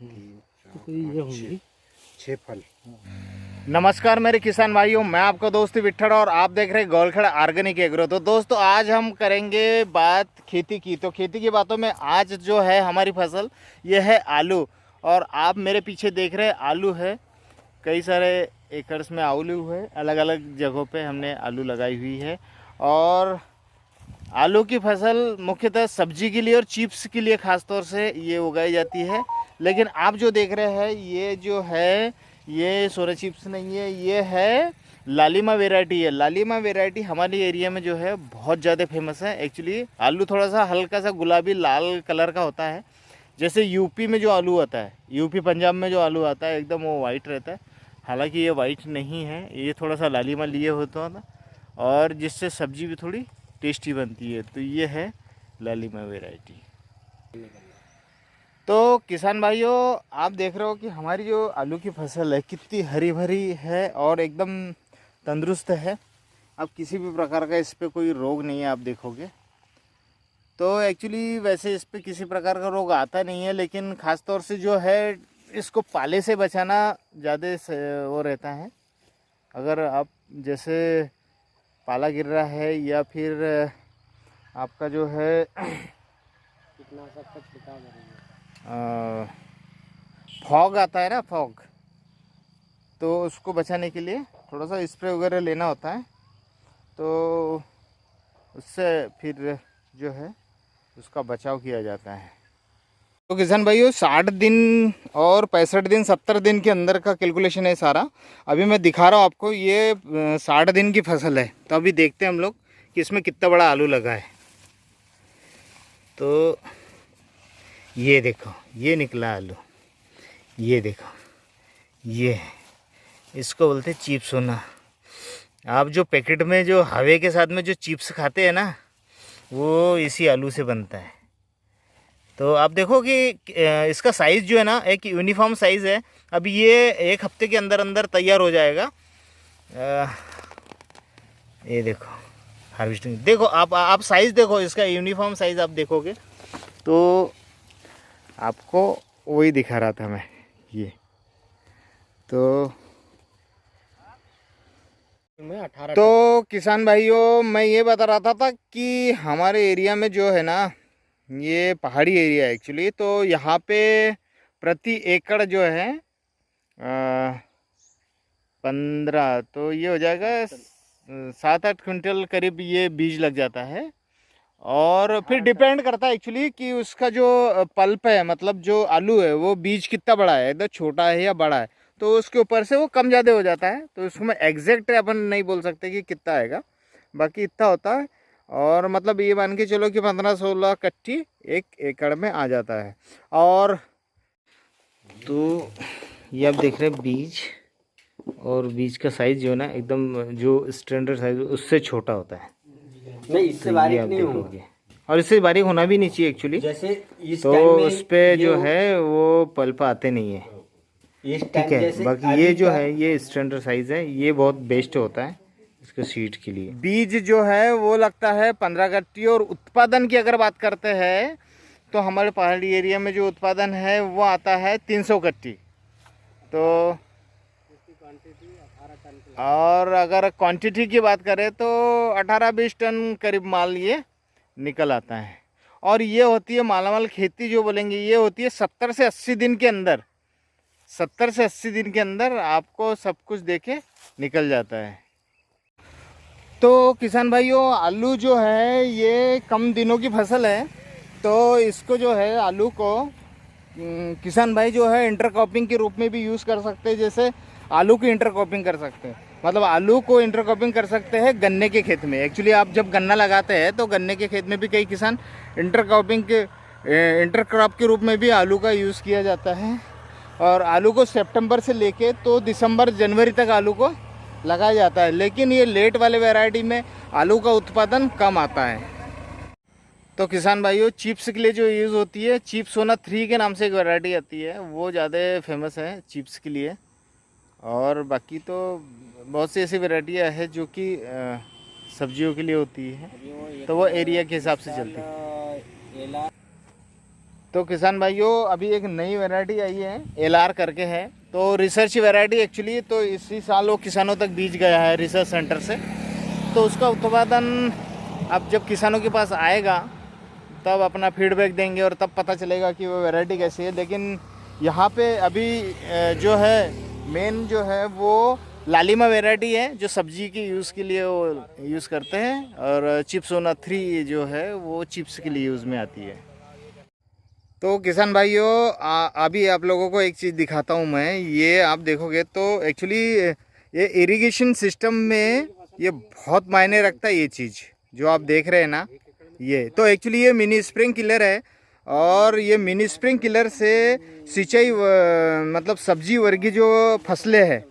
तो ये होंगी 6 फल। नमस्कार मेरे किसान भाइयों, मैं आपका दोस्त विठ्ठल और आप देख रहे हैं गोलखड़ ऑर्गेनिक एग्रो। तो दोस्तों आज हम करेंगे बात खेती की। तो खेती की बातों में आज जो है हमारी फसल ये है आलू। और आप मेरे पीछे देख रहे हैं आलू है, कई सारे एकर्स में आलू है, अलग अलग जगहों पे हमने आलू लगाई हुई है। और आलू की फसल मुख्यतः सब्जी के लिए और चिप्स के लिए ख़ास तौर से ये उगाई जाती है। लेकिन आप जो देख रहे हैं ये जो है ये सोरा चिप्स नहीं है, ये है लालिमा वैरायटी है। लालिमा वैरायटी हमारे एरिया में जो है बहुत ज़्यादा फेमस है। एक्चुअली आलू थोड़ा सा हल्का सा गुलाबी लाल कलर का होता है, जैसे यूपी में जो आलू आता है, यूपी पंजाब में जो आलू आता है एकदम वो वाइट रहता है। हालांकि ये वाइट नहीं है, ये थोड़ा सा लालिमा लिए होता है और जिससे सब्जी भी थोड़ी टेस्टी बनती है। तो ये है लालिमा वैरायटी। तो किसान भाइयों आप देख रहे हो कि हमारी जो आलू की फसल है कितनी हरी भरी है और एकदम तंदुरुस्त है। अब किसी भी प्रकार का इस पर कोई रोग नहीं है आप देखोगे तो। एक्चुअली वैसे इस पर किसी प्रकार का रोग आता नहीं है, लेकिन ख़ास तौर से जो है इसको पाले से बचाना ज़्यादा वो रहता है। अगर आप जैसे पाला गिर रहा है या फिर आपका जो है कीटनाशक का छिड़काव करेंगे। फॉग आता है ना, फॉग, तो उसको बचाने के लिए थोड़ा सा स्प्रे वगैरह लेना होता है। तो उससे फिर जो है उसका बचाव किया जाता है। तो किसान भाइयों 60 दिन और 65 दिन 70 दिन के अंदर का कैलकुलेशन है सारा। अभी मैं दिखा रहा हूँ आपको, ये 60 दिन की फसल है। तो अभी देखते हैं हम लोग कि इसमें कितना बड़ा आलू लगा है। तो ये देखो ये निकला आलू, ये देखो ये है, इसको बोलते हैं चिप्स सोना। आप जो पैकेट में जो हवे के साथ में जो चिप्स खाते हैं ना, वो इसी आलू से बनता है। तो आप देखो कि इसका साइज़ जो है ना एक यूनिफॉर्म साइज़ है। अभी ये 1 हफ्ते के अंदर अंदर तैयार हो जाएगा। ये देखो हार्वेस्टिंग देखो, आप साइज़ देखो इसका, यूनिफॉर्म साइज़ आप देखोगे तो आपको वही दिखा रहा था मैं ये। तो किसान भाइयों मैं ये बता रहा था कि हमारे एरिया में जो है ना ये पहाड़ी एरिया है एक्चुअली। तो यहाँ पे प्रति एकड़ जो है 15, तो ये हो जाएगा 7-8 क्विंटल करीब ये बीज लग जाता है। और फिर डिपेंड करता है एक्चुअली कि उसका जो पल्प है, मतलब जो आलू है वो बीज कितना बड़ा है, एकदम छोटा है या बड़ा है, तो उसके ऊपर से वो कम ज़्यादा हो जाता है। तो उसमें एग्जैक्ट अपन नहीं बोल सकते कि कितना आएगा, बाकी इतना होता है। और मतलब ये मान के चलो कि 15-16 कट्टी 1 एकड़ में आ जाता है। और तो ये आप देख रहे हैं बीज, और बीज का साइज़ जो है ना एकदम जो स्टैंडर्ड साइज उससे छोटा होता है। नहीं इससे बारीक नहीं होगा, और इससे बारीक होना भी नहीं चाहिए एक्चुअली। जैसे इस तो टाइम में उस पे जो है वो पल्प आते नहीं है, इस ठीक टाइम है। जैसे बाकी ये जो है ये स्टैंडर्ड साइज है, ये बहुत बेस्ट होता है इसके सीड के लिए। बीज जो है वो लगता है 15 गट्टी। और उत्पादन की अगर बात करते हैं तो हमारे पहाड़ी एरिया में जो उत्पादन है वो आता है 300 गट्टी। तो और अगर क्वांटिटी की बात करें तो 18-20 टन करीब माल ये निकल आता है। और ये होती है मालामाल खेती जो बोलेंगे, ये होती है 70 से 80 दिन के अंदर। 70 से 80 दिन के अंदर आपको सब कुछ देके निकल जाता है। तो किसान भाइयों आलू जो है ये कम दिनों की फसल है। तो इसको जो है आलू को किसान भाई जो है इंटरक्रॉपिंग के रूप में भी यूज़ कर सकते हैं। जैसे आलू की इंटरक्रॉपिंग कर सकते हैं, मतलब आलू को इंटरक्रॉपिंग कर सकते हैं गन्ने के खेत में। एक्चुअली आप जब गन्ना लगाते हैं तो गन्ने के खेत में भी कई किसान इंटरक्रॉप के रूप में भी आलू का यूज़ किया जाता है। और आलू को सितंबर से लेके तो दिसंबर जनवरी तक आलू को लगाया जाता है। लेकिन ये लेट वाले वैरायटी में आलू का उत्पादन कम आता है। तो किसान भाइयों चिप्स के लिए जो यूज़ होती है, चिप्स सोना 3 के नाम से एक वैरायटी आती है, वो ज़्यादा फेमस है चिप्स के लिए। और बाकी तो बहुत सी ऐसी वैरायटियाँ हैं जो कि सब्जियों के लिए होती है, तो वो एरिया के हिसाब से चलती है। तो किसान भाइयों अभी एक नई वैरायटी आई है, LR करके है। तो रिसर्च वैरायटी एक्चुअली तो इसी साल वो किसानों तक बीज गया है रिसर्च सेंटर से। तो उसका उत्पादन अब जब किसानों के पास आएगा तब अपना फीडबैक देंगे और तब पता चलेगा कि वो वैरायटी कैसी है। लेकिन यहाँ पे अभी जो है मेन जो है वो लालिमा वैरायटी है, जो सब्जी की यूज़ के लिए वो यूज़ करते हैं। और चिप्सोना 3 जो है वो चिप्स के लिए यूज़ में आती है। तो किसान भाइयों अभी आप लोगों को एक चीज़ दिखाता हूँ मैं। ये आप देखोगे तो एक्चुअली ये इरिगेशन सिस्टम में ये बहुत मायने रखता है। ये चीज़ जो आप देख रहे हैं ना, ये तो एक्चुअली ये मिनी स्प्रिंकलर है। और ये मिनी स्प्रिंकलर से सिंचाई मतलब सब्जी वर्गीय जो फसलें हैं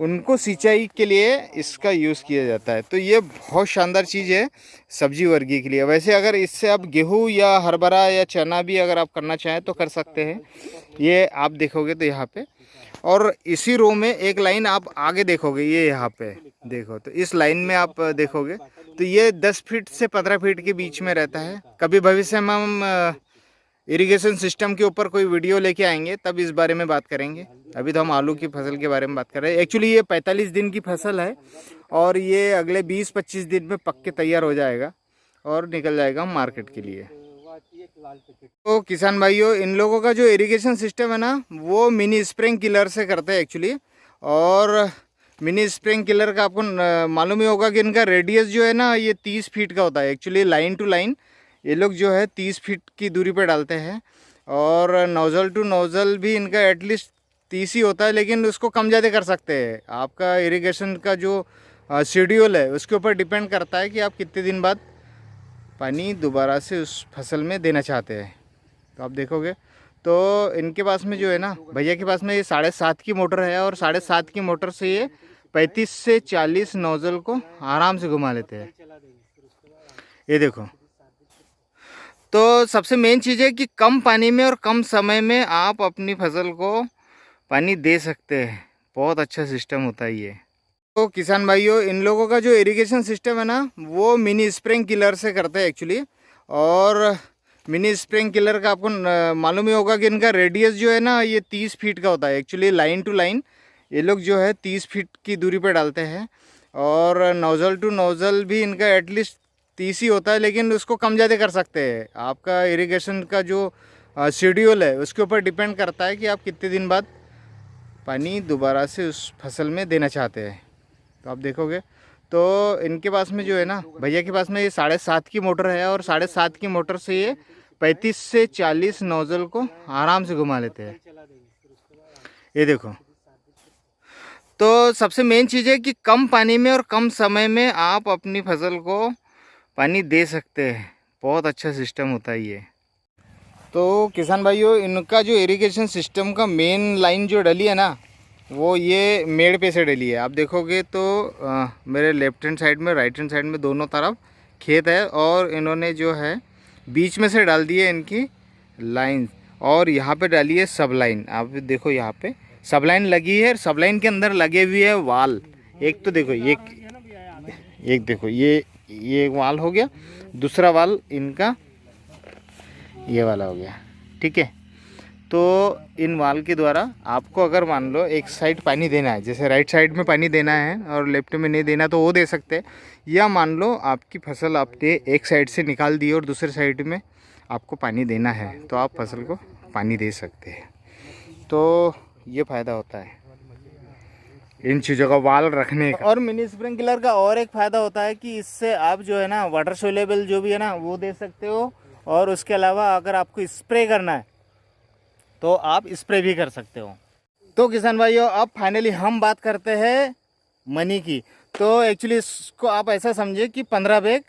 उनको सिंचाई के लिए इसका यूज़ किया जाता है। तो ये बहुत शानदार चीज़ है सब्जी वर्गीय के लिए। वैसे अगर इससे आप गेहूं या हरभरा या चना भी अगर आप करना चाहें तो कर सकते हैं। ये आप देखोगे तो यहाँ पे, और इसी रो में एक लाइन आप आगे देखोगे, ये यहाँ पे देखो तो इस लाइन में आप देखोगे तो ये 10 फीट से 15 फीट के बीच में रहता है। कभी भविष्य में हम इरिगेशन सिस्टम के ऊपर कोई वीडियो लेके आएंगे तब इस बारे में बात करेंगे। अभी तो हम आलू की फसल के बारे में बात कर रहे हैं। एक्चुअली ये 45 दिन की फसल है और ये अगले 20-25 दिन में पक के तैयार हो जाएगा और निकल जाएगा मार्केट के लिए। तो किसान भाइयों इन लोगों का जो इरिगेशन सिस्टम है ना वो मिनी स्प्रिंकलर से करते हैं एक्चुअली। और मिनी स्प्रिंकलर का आपको मालूम ही होगा कि इनका रेडियस जो है ना ये 30 फीट का होता है। एक्चुअली लाइन टू लाइन ये लोग जो है 30 फीट की दूरी पर डालते हैं। और नोज़ल टू नोज़ल भी इनका एटलीस्ट 30 ही होता है, लेकिन उसको कम ज़्यादा कर सकते हैं। आपका इरिगेशन का जो शेड्यूल है उसके ऊपर डिपेंड करता है कि आप कितने दिन बाद पानी दोबारा से उस फसल में देना चाहते हैं। तो आप देखोगे तो इनके पास में जो है ना, भैया के पास में ये 7.5 की मोटर है और 7.5 की मोटर से ये 35 से 40 नोज़ल को आराम से घुमा लेते हैं। ये देखो, तो सबसे मेन चीज़ है कि कम पानी में और कम समय में आप अपनी फसल को पानी दे सकते हैं। बहुत अच्छा सिस्टम होता है ये। तो किसान भाइयों इन लोगों का जो इरिगेशन सिस्टम है ना वो मिनी स्प्रिंकलर से करते हैं एक्चुअली। और मिनी स्प्रिंकलर का आपको मालूम ही होगा कि इनका रेडियस जो है ना ये 30 फीट का होता है। एक्चुअली लाइन टू लाइन ये लोग जो है 30 फीट की दूरी पर डालते हैं। और नोज़ल टू नोज़ल भी इनका एटलीस्ट 30 ही होता है, लेकिन उसको कम ज़्यादा कर सकते हैं। आपका इरिगेशन का जो शेड्यूल है उसके ऊपर डिपेंड करता है कि आप कितने दिन बाद पानी दोबारा से उस फसल में देना चाहते हैं। तो आप देखोगे तो इनके पास में जो है ना, भैया के पास में ये 7.5 की मोटर है और 7.5 की मोटर से ये 35 से 40 नोज़ल को आराम से घुमा लेते हैं। ये देखो, तो सबसे मेन चीज़ है कि कम पानी में और कम समय में आप अपनी फसल को पानी दे सकते हैं। बहुत अच्छा सिस्टम होता है ये। तो किसान भाइयों इनका जो इरिगेशन सिस्टम का मेन लाइन जो डली है ना वो ये मेड़ पे से डली है। आप देखोगे तो मेरे लेफ्ट हैंड साइड में राइट हैंड साइड में दोनों तरफ खेत है और इन्होंने जो है बीच में से डाल दी है इनकी लाइन। और यहाँ पे डाली है सब लाइन। आप देखो यहाँ पे सब लाइन लगी है, सब लाइन के अंदर लगे हुए है वाल। एक तो देखो एक देखो ये एक वाल हो गया, दूसरा वाल इनका ये वाला हो गया। ठीक है, तो इन वाल के द्वारा आपको अगर मान लो एक साइड पानी देना है, जैसे राइट साइड में पानी देना है और लेफ्ट में नहीं देना तो वो दे सकते हैं। या मान लो आपकी फसल आपने एक साइड से निकाल दी और दूसरे साइड में आपको पानी देना है तो आप फसल को पानी दे सकते हैं। तो ये फ़ायदा होता है इन चीज़ों का वाल रखने का। और मिनी स्प्रिंकलर का और एक फ़ायदा होता है कि इससे आप जो है ना वाटर सोल्यूबल जो भी है ना वो दे सकते हो। और उसके अलावा अगर आपको स्प्रे करना है तो आप स्प्रे भी कर सकते हो। तो किसान भाइयों अब फाइनली हम बात करते हैं मनी की। तो एक्चुअली इसको आप ऐसा समझे कि 15 बैग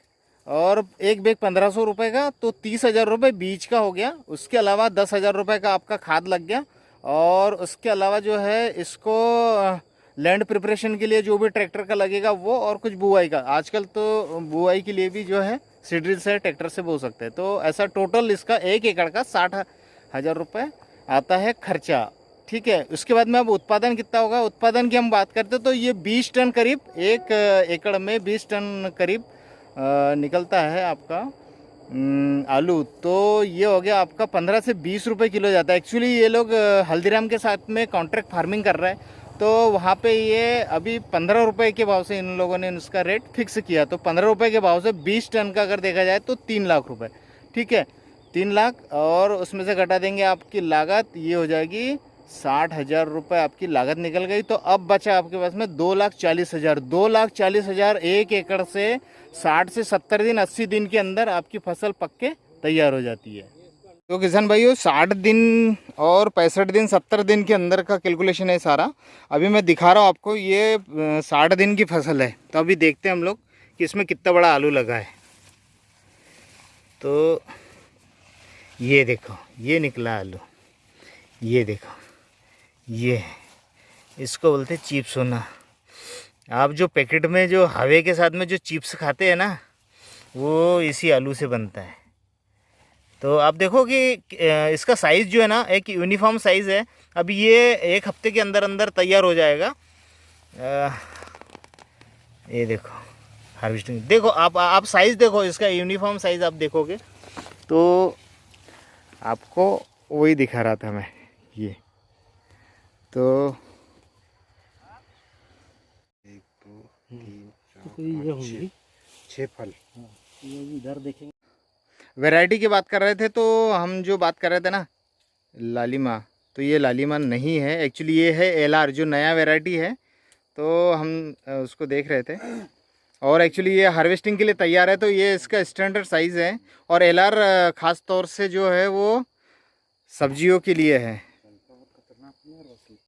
और एक बैग 1500 रुपये का, तो 30,000 रुपये बीज का हो गया। उसके अलावा 10,000 रुपये का आपका खाद लग गया। और उसके अलावा जो है इसको लैंड प्रिपरेशन के लिए जो भी ट्रैक्टर का लगेगा वो, और कुछ बुआई का। आजकल तो बुआई के लिए भी जो है सीड्रिल से ट्रैक्टर से बो सकते हैं। तो ऐसा टोटल इसका 1 एकड़ का 60,000 रुपये आता है खर्चा। ठीक है, उसके बाद में अब उत्पादन कितना होगा, उत्पादन की हम बात करते हैं तो ये 20 टन करीब, 1 एकड़ में 20 टन करीब निकलता है आपका आलू, तो ये हो गया आपका 15 से 20 रुपए किलो जाता है। एक्चुअली ये लोग हल्दीराम के साथ में कॉन्ट्रैक्ट फार्मिंग कर रहा है, तो वहाँ पे ये अभी 15 रुपए के भाव से इन लोगों ने उसका रेट फिक्स किया। तो 15 रुपए के भाव से 20 टन का अगर देखा जाए तो 3 लाख रुपए, ठीक है, 3 लाख, और उसमें से घटा देंगे आपकी लागत, ये हो जाएगी 60,000 रुपये आपकी लागत निकल गई। तो अब बचा आपके पास में 2,40,000। 2,40,000 एक एकड़ से 60 से 70 दिन 80 दिन के अंदर आपकी फसल पक के तैयार हो जाती है। तो किसान भाइयों 60 दिन और 65 दिन 70 दिन के अंदर का कैलकुलेशन है सारा। अभी मैं दिखा रहा हूँ आपको, ये 60 दिन की फसल है। तो अभी देखते हैं हम लोग कि इसमें कितना बड़ा आलू लगा है। तो ये देखो, ये निकला आलू, ये देखो, ये है, इसको बोलते हैं चिप्स होना। आप जो पैकेट में जो हवे के साथ में जो चिप्स खाते हैं ना, वो इसी आलू से बनता है। तो आप देखो कि इसका साइज़ जो है ना एक यूनिफॉर्म साइज़ है। अभी ये 1 हफ्ते के अंदर अंदर तैयार हो जाएगा। ये देखो हार्वेस्टिंग, देखो आप साइज़ देखो, इसका यूनिफॉर्म साइज़ आप देखोगे तो आपको वही दिखा रहा था मैं। ये तो 1 2 3 4 5 6 फल। ये इधर देखेंगे। वैरायटी की बात कर रहे थे, तो हम जो बात कर रहे थे ना लालिमा, तो ये लालिमा नहीं है एक्चुअली, ये है एलआर जो नया वैरायटी है। तो हम उसको देख रहे थे, और एक्चुअली ये हार्वेस्टिंग के लिए तैयार है। तो ये इसका स्टैंडर्ड साइज़ है, और एलआर ख़ास तौर से जो है वो सब्जियों के लिए है।